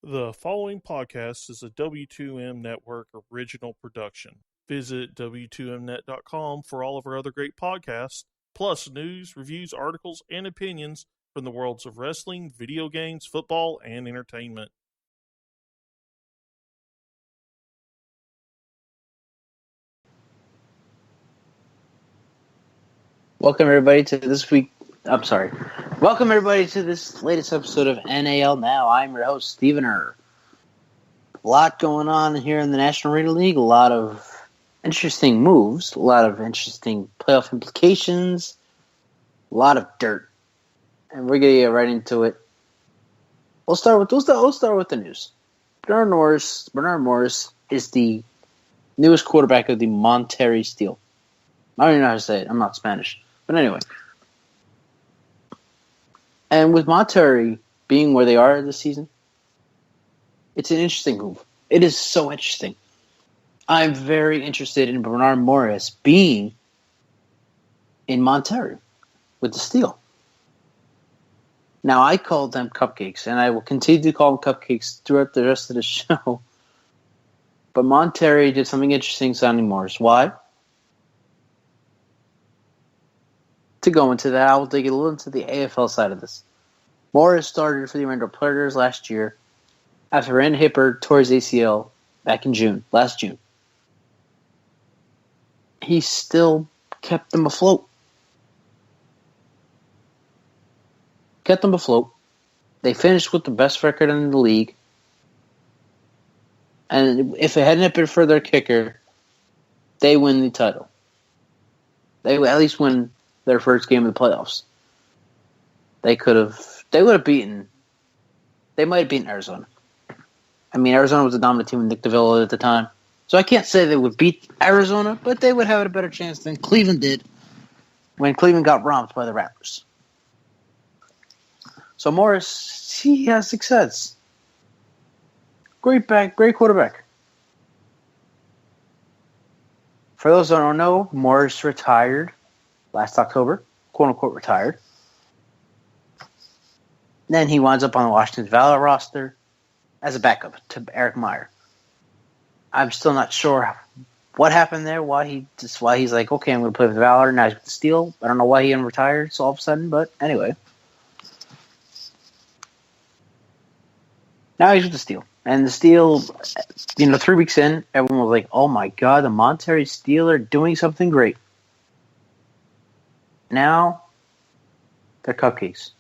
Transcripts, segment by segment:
The following podcast is a W2M Network original production. Visit W2Mnet.com for all of our other great podcasts, plus news, reviews, articles, and opinions from the worlds of wrestling, video games, football, and entertainment. Welcome everybody to this week. Welcome everybody to this latest episode of NAL Now. I'm your host, Stephen A lot going on here in the National Arena League. A lot of interesting moves. A lot of interesting playoff implications. A lot of dirt, and we're gonna get right into it. We'll start with the news. Bernard Morris is the newest quarterback of the Monterrey Steel. I don't even know how to say it. I'm not Spanish. But anyway. And with Monterrey being where they are this season, it's an interesting move. It is so interesting. I'm very interested in Bernard Morris being in Monterrey with the Steel. Now, I called them cupcakes, and I will continue to call them cupcakes throughout the rest of the show. But Monterrey did something interesting signing Morris. Why? To go into that, I will dig a little into the AFL side of this. Morris started for the Orlando Predators last year after Rand Hipper tore his ACL back in last June. He still kept them afloat. They finished with the best record in the league. And if it hadn't been for their kicker, they win the title. They would at least win their first game of the playoffs. They might have beaten Arizona. I mean, Arizona was a dominant team with Nick DeVille at the time. So I can't say they would beat Arizona, but they would have a better chance than Cleveland did when Cleveland got romped by the Raptors. So Morris, he has success. Great quarterback. For those who don't know, Morris retired last October, quote-unquote retired. Then he winds up on the Washington Valor roster as a backup to Eric Meyer. I'm still not sure what happened there, why he's like, okay, I'm going to play with Valor, now he's with the Steel. I don't know why he retired all of a sudden, but anyway. Now he's with the Steel. And the Steel, 3 weeks in, everyone was like, oh my God, the Monterrey Steel are doing something great. Now, they're cupcakes.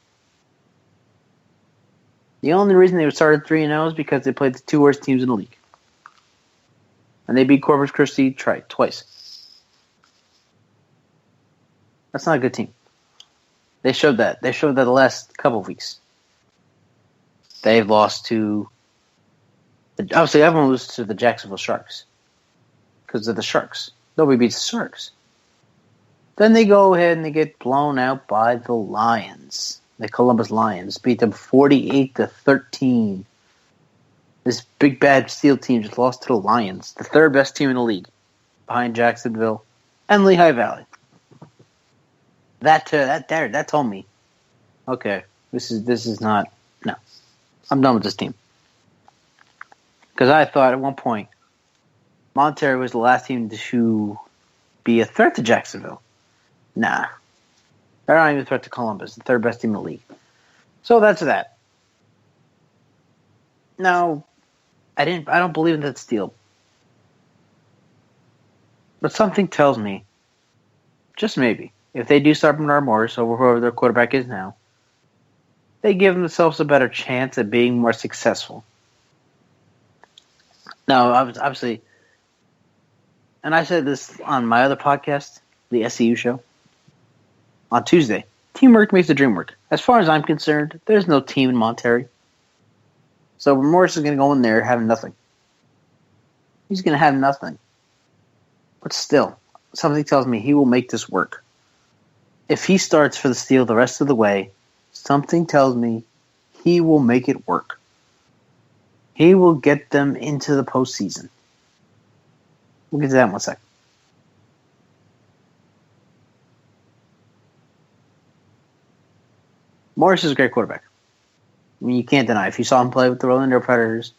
The only reason they started 3-0 is because they played the two worst teams in the league. And they beat Corpus Christi twice. That's not a good team. They showed that. They showed that the last couple of weeks. They've lost to... Obviously, everyone loses to the Jacksonville Sharks. Because they're the Sharks. Nobody beats the Sharks. Then they go ahead and they get blown out by the Lions. The Columbus Lions beat them 48-13. This big bad Steel team just lost to the Lions, the third best team in the league, behind Jacksonville and Lehigh Valley. That told me, okay, this is not. No, I'm done with this team. Because I thought at one point Monterrey was the last team to be a threat to Jacksonville. Nah. They're not even a threat to Columbus, the third best team in the league. So that's that. Now, I don't believe in that Steel. But something tells me, just maybe, if they do start Bernard Morris over whoever their quarterback is now, they give themselves a better chance at being more successful. Now, obviously, and I said this on my other podcast, the SCU show, on Tuesday. Teamwork makes the dream work. As far as I'm concerned, there's no team in Monterrey. So Morris is going to go in there having nothing. He's going to have nothing. But still, something tells me he will make this work. If he starts for the Steel the rest of the way, something tells me he will make it work. He will get them into the postseason. We'll get to that in 1 second. Morris is a great quarterback. mean, you can't deny. If you saw him play with the Orlando Predators,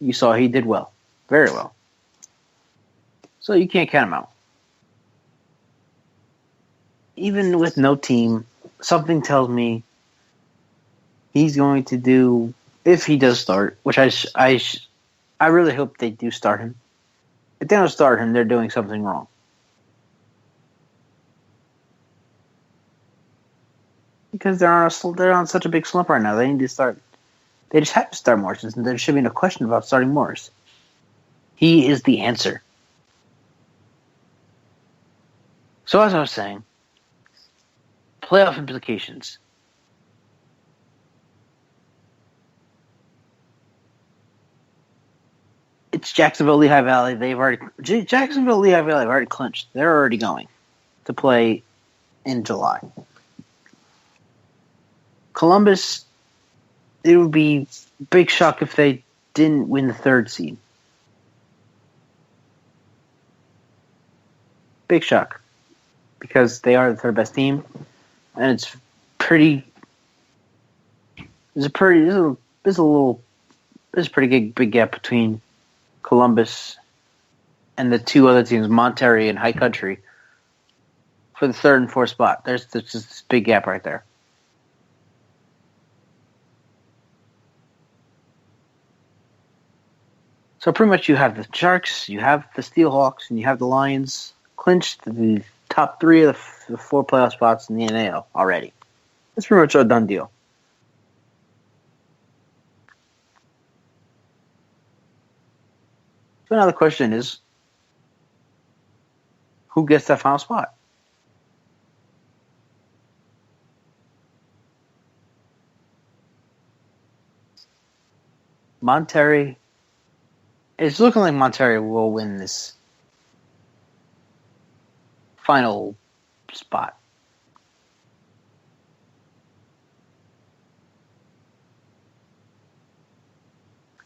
you saw he did well. Very well. So you can't count him out. Even with no team, something tells me he's going to do, if he does start, which I really hope they do start him. If they don't start him, they're doing something wrong. Because they're on such a big slump right now. They need to start. They just have to start Morris, and there should be no question about starting Morris. He is the answer. So as I was saying, playoff implications. It's Jacksonville, Lehigh Valley. Jacksonville, Lehigh Valley have already clinched. They're already going to play in July. Columbus, it would be a big shock if they didn't win the 3rd seed. Big shock. Because they are the 3rd best team. And it's pretty. There's a pretty big gap between Columbus and the 2 other teams, Monterey and High Country, for the 3rd and 4th spot. There's just this big gap right there. So pretty much you have the Sharks, you have the Steelhawks, and you have the Lions clinched the top 3 of the 4 playoff spots in the NAL already. It's pretty much a done deal. So now the question is, who gets that final spot? Monterey. It's looking like Monterey will win this final spot.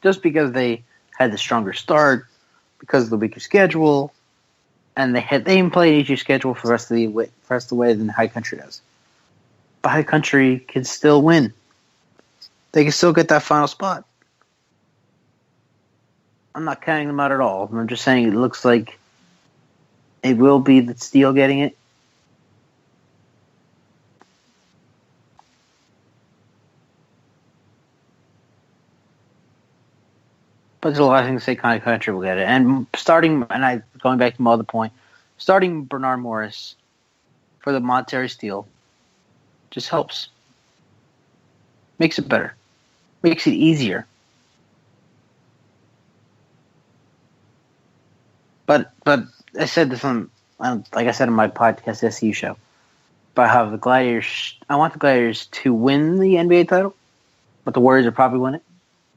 Just because they had the stronger start, because of the weaker schedule, and they even played an easier schedule for the rest of the way than High Country does. But High Country can still win. They can still get that final spot. I'm not counting them out at all. I'm just saying it looks like it will be the Steel getting it. But there's a lot of things to say High Country will get it. And going back to my other point, starting Bernard Morris for the Monterey Steel just helps. Makes it better. Makes it easier. But I said this like I said in my podcast, SCU show, about how the Gladiators, I want the Gladiators to win the NBA title, but the Warriors will probably win it.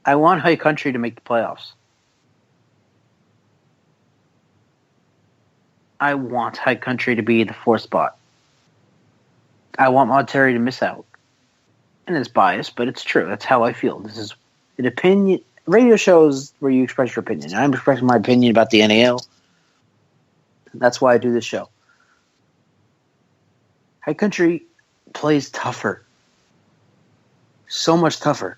I want High Country to make the playoffs. I want High Country to be the 4th spot. I want Monterey to miss out. And it's biased, but it's true. That's how I feel. This is an opinion. Radio shows where you express your opinion. I'm expressing my opinion about the NAL. That's why I do this show. High Country plays tougher. So much tougher.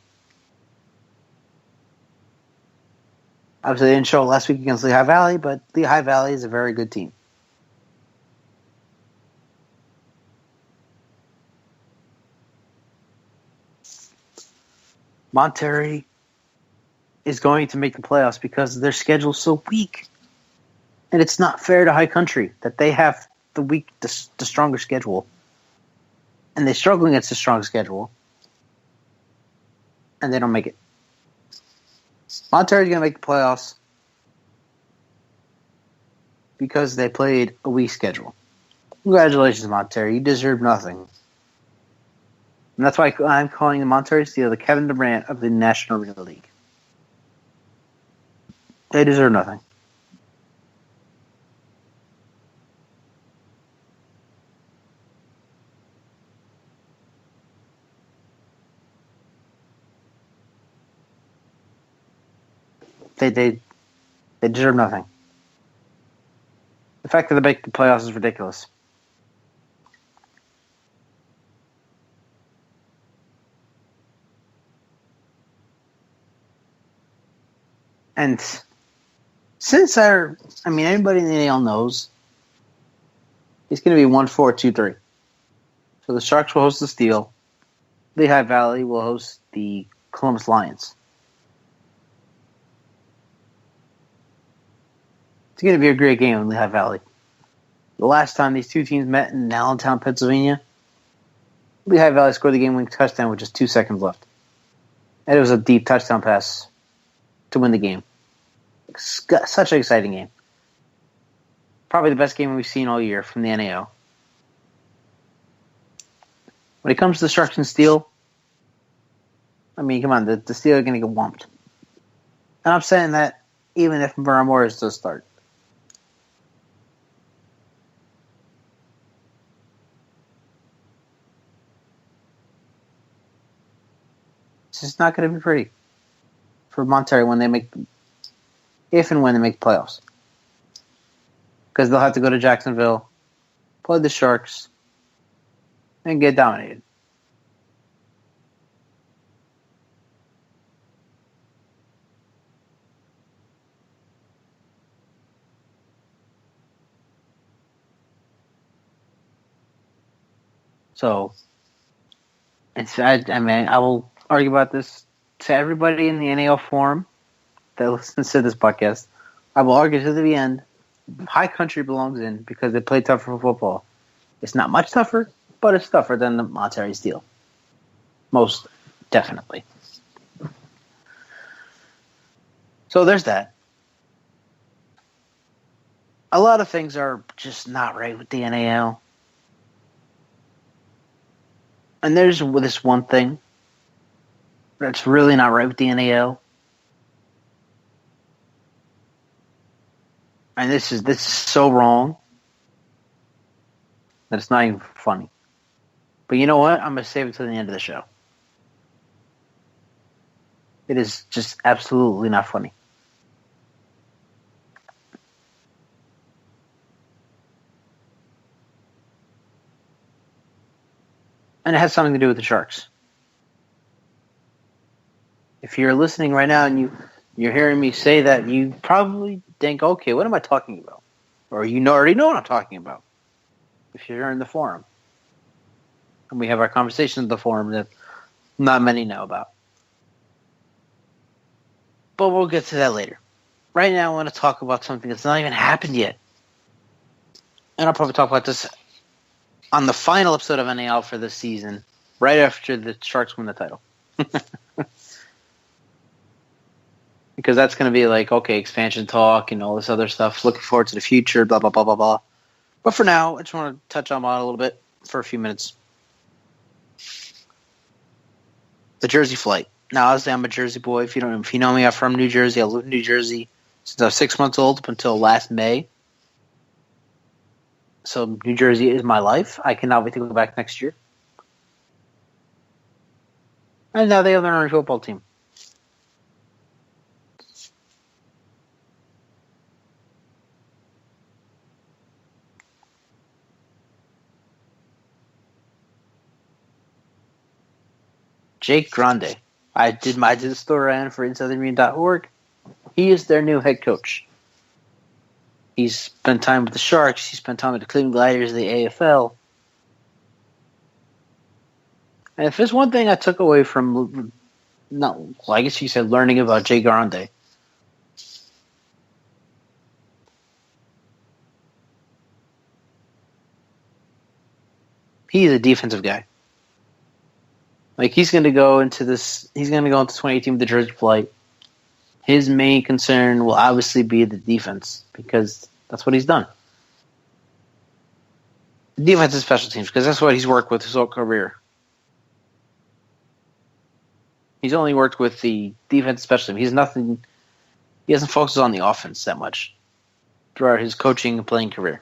Obviously, they didn't show last week against Lehigh Valley, but Lehigh Valley is a very good team. Monterey is going to make the playoffs because their schedule is so weak. And it's not fair to High Country that they have the stronger schedule. And they struggle against the strong schedule. And they don't make it. Monterey's going to make the playoffs because they played a weak schedule. Congratulations, Monterey. You deserve nothing. And that's why I'm calling the Monterey Steel the Kevin Durant of the National Arena League. They deserve nothing. They deserve nothing. The fact that they make the playoffs is ridiculous. And since anybody in the NAL knows, it's going to be 1-4-2-3. So the Sharks will host the Steel. Lehigh Valley will host the Columbus Lions. It's going to be a great game in Lehigh Valley. The last time these two teams met in Allentown, Pennsylvania, Lehigh Valley scored the game-winning touchdown with just 2 seconds left. And it was a deep touchdown pass to win the game. Such an exciting game. Probably the best game we've seen all year from the NAL. When it comes to the Sharks and Steel, come on, the Steel are going to get whumped. And I'm saying that even if Morris does start. It's just not going to be pretty for Monterey if and when they make the playoffs. Because they'll have to go to Jacksonville, play the Sharks, and get dominated. So, I will argue about this to everybody in the NAL forum that listens to this podcast. I will argue to the end. High Country belongs in because they play tougher for football. It's not much tougher, but it's tougher than the Monterey Steel. Most definitely. So there's that. A lot of things are just not right with the NAL. And there's this one thing that's really not right with the NAL. And this is so wrong that it's not even funny. But you know what? I'm going to save it to the end of the show. It is just absolutely not funny. And it has something to do with the Sharks. If you're listening right now and you're hearing me say that, you probably think, okay, what am I talking about? Or you already know what I'm talking about. If you're in the forum. And we have our conversations in the forum that not many know about. But we'll get to that later. Right now I want to talk about something that's not even happened yet. And I'll probably talk about this on the final episode of NAL for this season, right after the Sharks win the title. Because that's going to be like, okay, expansion talk and all this other stuff. Looking forward to the future, blah, blah, blah, blah, blah. But for now, I just want to touch on it a little bit for a few minutes. The Jersey flight. Now, obviously, I'm a Jersey boy. If you know me, I'm from New Jersey. I lived in New Jersey since I was 6 months old up until last May. So New Jersey is my life. I cannot wait to go back next year. And now they have their own football team. Jake Grande. I did the story on for InsideTheMedia.org. He is their new head coach. He's spent time with the Sharks. He spent time with the Cleveland Gladiators of the AFL. And if there's one thing I took away from, I guess you said learning about Jake Grande, he's a defensive guy. Like, he's going to go into 2018 with the Jersey flight. His main concern will obviously be the defense because that's what he's done. Defense and special teams, because that's what he's worked with his whole career. He's only worked with the defense special team. He hasn't focused on the offense that much throughout his coaching and playing career.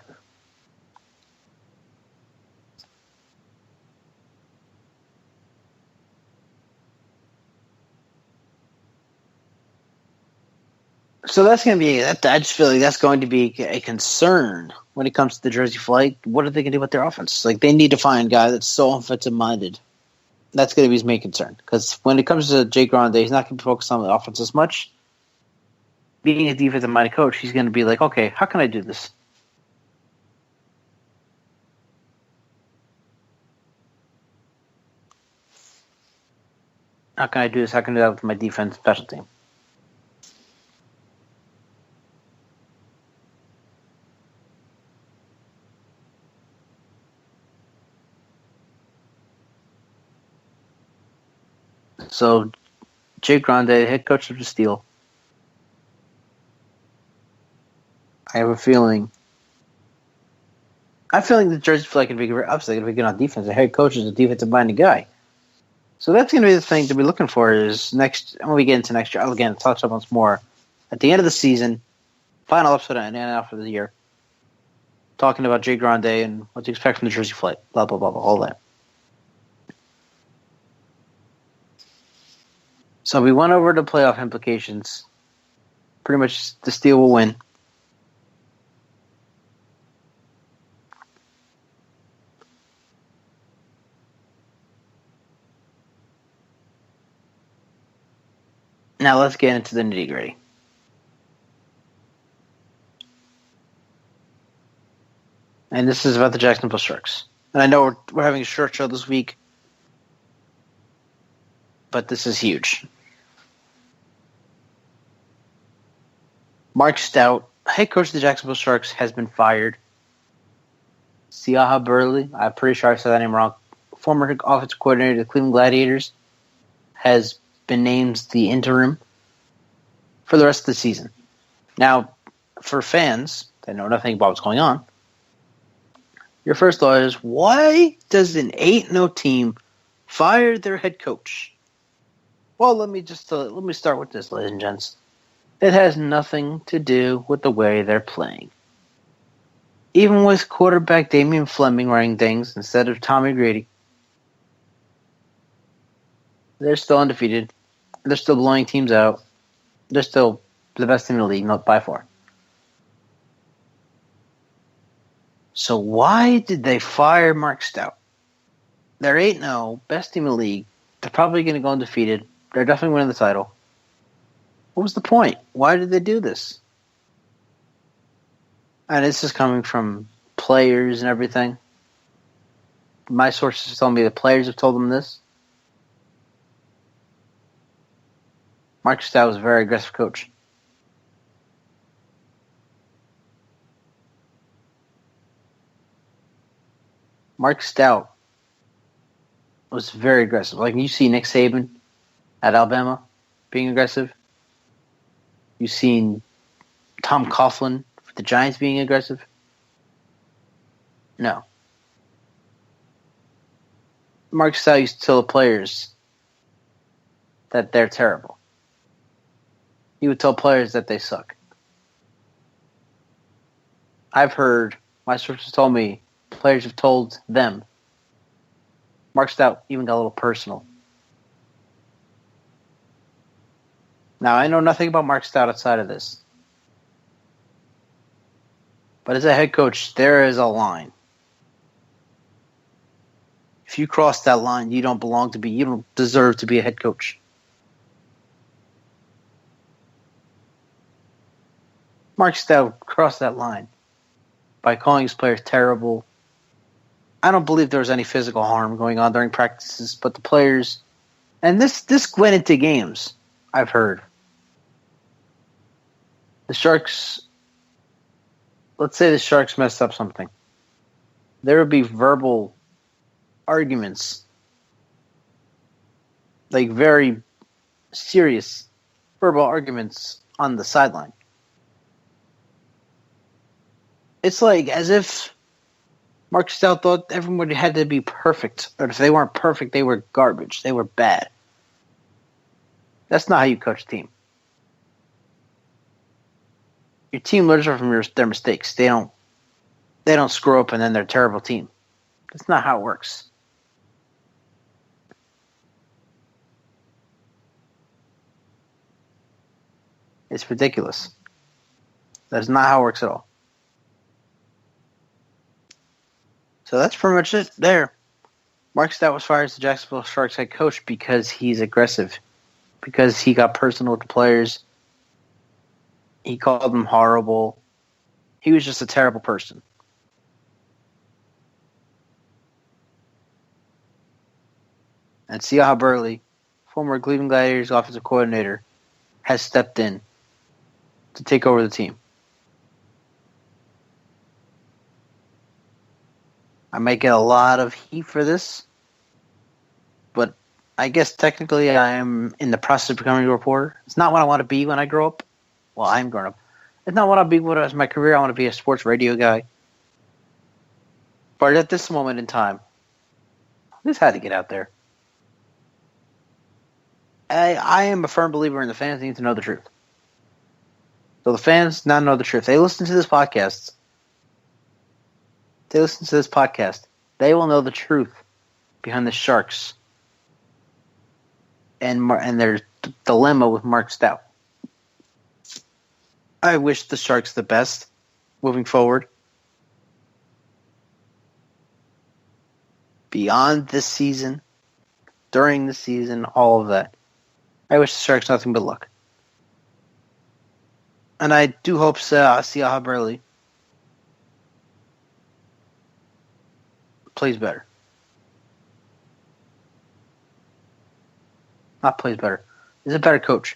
So that's going to be. I just feel like that's going to be a concern when it comes to the Jersey flight. What are they going to do with their offense? Like, they need to find a guy that's so offensive minded. That's going to be his main concern. Because when it comes to Jake Grande, he's not going to be focused on the offense as much. being a defensive-minded coach, he's going to be like, okay, how can I do this? How can I do this? How can I do that with my defense special team? So, Jake Grande, head coach of the Steel. I have a feeling. I'm feeling the Jersey Flag can be obviously going to be good on defense. The head coach is a defensive-minded guy. So that's going to be the thing to be looking for is next. When we get into next year, again, touch up once more at the end of the season, final episode of NAL Now for the year, talking about Jake Grande and what to expect from the Jersey Flag, blah, blah, blah, blah, all that. So we went over the playoff implications. Pretty much the Steel will win. Now let's get into the nitty-gritty. And this is about the Jacksonville Sharks. And I know we're having a short show this week, but this is huge. Mark Stout, head coach of the Jacksonville Sharks, has been fired. Siaha Burley, I'm pretty sure I said that name wrong, former offensive coordinator of the Cleveland Gladiators, has been named the interim for the rest of the season. Now, for fans that know nothing about what's going on, your first thought is, why does an 8-0 team fire their head coach? Well, let me start with this, ladies and gents. It has nothing to do with the way they're playing. Even with quarterback Damian Fleming running things instead of Tommy Grady, they're still undefeated. They're still blowing teams out. They're still the best team in the league, not by far. So why did they fire Mark Stout? They're 8-0, best team in the league. They're probably going to go undefeated. They're definitely winning the title. What was the point? Why did they do this? And this is coming from players and everything. My sources tell me the players have told them this. Mark Stout was a very aggressive coach. Mark Stout was very aggressive. Like you see Nick Saban at Alabama being aggressive. You've seen Tom Coughlin for the Giants being aggressive. No. Mark Stout used to tell the players that they're terrible. He would tell players that they suck. I've heard, my sources told me, players have told them. Mark Stout even got a little personal. Now, I know nothing about Mark Stout outside of this. But as a head coach, there is a line. If you cross that line, you don't deserve to be a head coach. Mark Stout crossed that line by calling his players terrible. I don't believe there was any physical harm going on during practices, but the players, and this went into games, I've heard. The Sharks, let's say the Sharks messed up something. There would be verbal arguments, like very serious verbal arguments on the sideline. It's like as if Mark Stout thought everyone had to be perfect. Or if they weren't perfect, they were garbage. They were bad. That's not how you coach a team. Your team learns from their mistakes. They don't screw up and then they're a terrible team. That's not how it works. It's ridiculous. That's not how it works at all. So that's pretty much it there. Mark Stout was fired as the Jacksonville Sharks head coach because he's aggressive. Because he got personal with the players. He called them horrible. He was just a terrible person. And Sia Burley, former Cleveland Gladiators offensive coordinator, has stepped in to take over the team. I might get a lot of heat for this, but I guess technically I am in the process of becoming a reporter. It's not what I want to be when I grow up. Well, I'm grown up. It's not what I'll be as my career. I want to be a sports radio guy. But at this moment in time, this had to get out there. I am a firm believer in the fans need to know the truth. So the fans now know the truth. They listen to this podcast. They will know the truth behind the Sharks and their dilemma with Mark Stout. I wish the Sharks the best moving forward. Beyond this season, during the season, all of that. I wish the Sharks nothing but luck. And I do hope Sia Burley plays better. Not plays better. Is a better coach.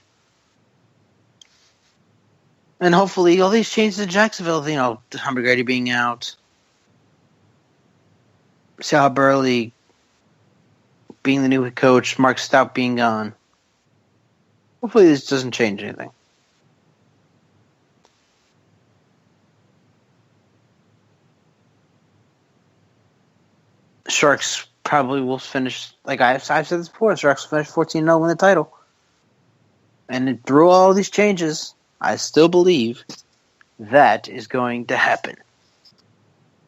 And hopefully all these changes in Jacksonville, Tom Brady being out, Sia Burley being the new head coach, Mark Stout being gone. Hopefully this doesn't change anything. Sharks probably will finish, like I've said this before, Sharks will finish 14-0, win the title. And through all these changes, I still believe that is going to happen.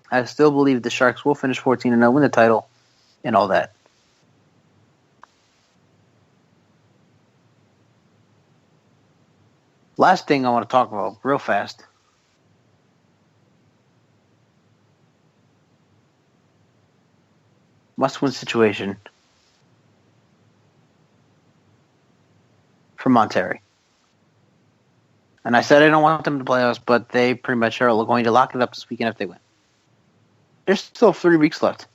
I still believe the Sharks will finish 14-0, win the title, and all that. Last thing I want to talk about real fast. Must-win situation for Monterrey. And I said I don't want them to playoffs, but they pretty much are going to lock it up this weekend if they win. There's still 3 weeks left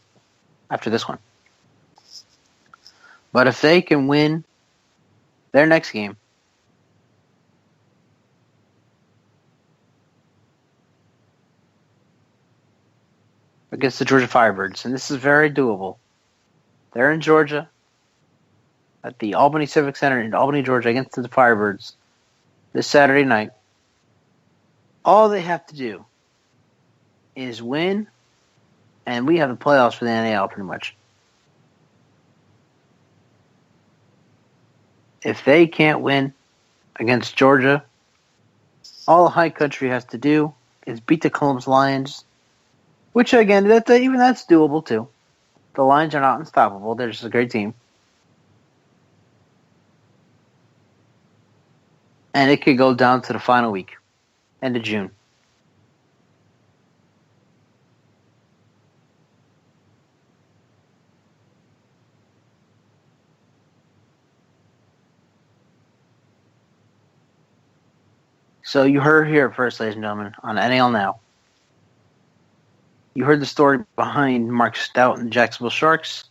after this one. But if they can win their next game, against the Georgia Firebirds, and this is very doable. They're in Georgia at the Albany Civic Center in Albany, Georgia, against the Firebirds this Saturday night. All they have to do is win, and we have the playoffs for the NAL pretty much. If they can't win against Georgia, all the High Country has to do is beat the Columbus Lions, which again, that's doable too. The Lions are not unstoppable. They're just a great team. And it could go down to the final week, end of June. So you heard here first, ladies and gentlemen, on NAL Now. You heard the story behind Mark Stout and the Jacksonville Sharks.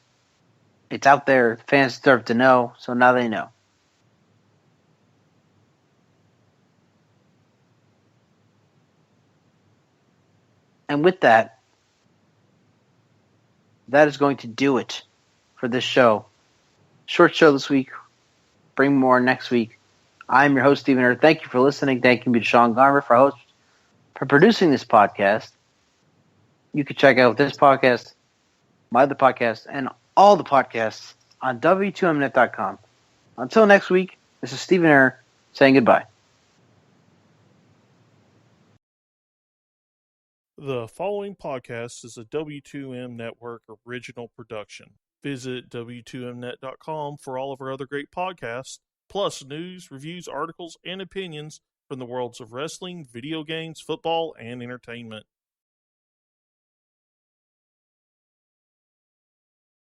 It's out there. Fans deserve to know, so now they know. And with that, that is going to do it for this show. Short show this week. Bring more next week. I'm your host, Stephen Earth. Thank you for listening. Thank you to Sean Garber for producing this podcast. You can check out this podcast, my other podcast, and all the podcasts on W2Mnet.com. Until next week, this is Stephen Earth saying goodbye. The following podcast is a W2M Network original production. Visit W2Mnet.com for all of our other great podcasts, plus news, reviews, articles, and opinions from the worlds of wrestling, video games, football, and entertainment.